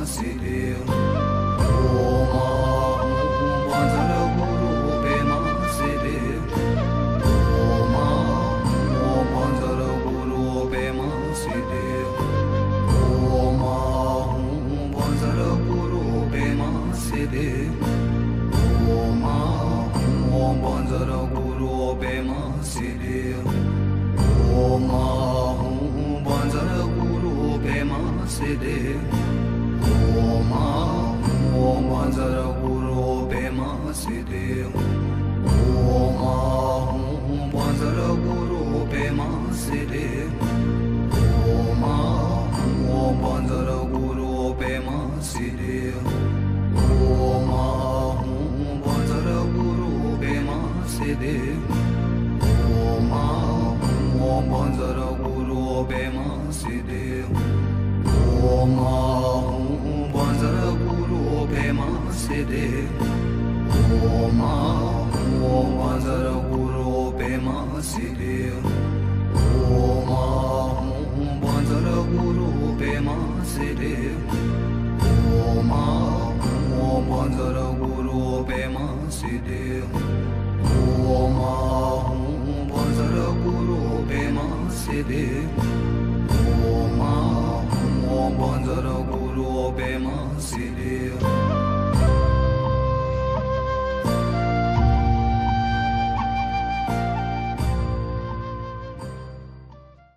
Siddhi. Om Banjara Guru Pema Siddhi. Om Banjara Guru Pema Siddhi. Om Banjara Guru Pema Siddhi. Om Banjara Guru Pema Siddhi. Om Banjara Guru Pema Siddhi. Om Banjara Guru Pema Siddhi. Om Banjara Guru Pema Siddhi. Om Banjara Guru Pema Siddhi. Om Banjara Guru Pema Siddhi. Om Banjara Guru Pema Siddhi. Om Banjara Guru Pema Siddhi. Om Banjara Guru Pema Siddhi. Om Banjara Guru Pema Siddhi. Om Banjara Guru Pema Siddhi. Om Banjara Guru Pema Siddhi. Om Banjara Guru Pema Siddhi.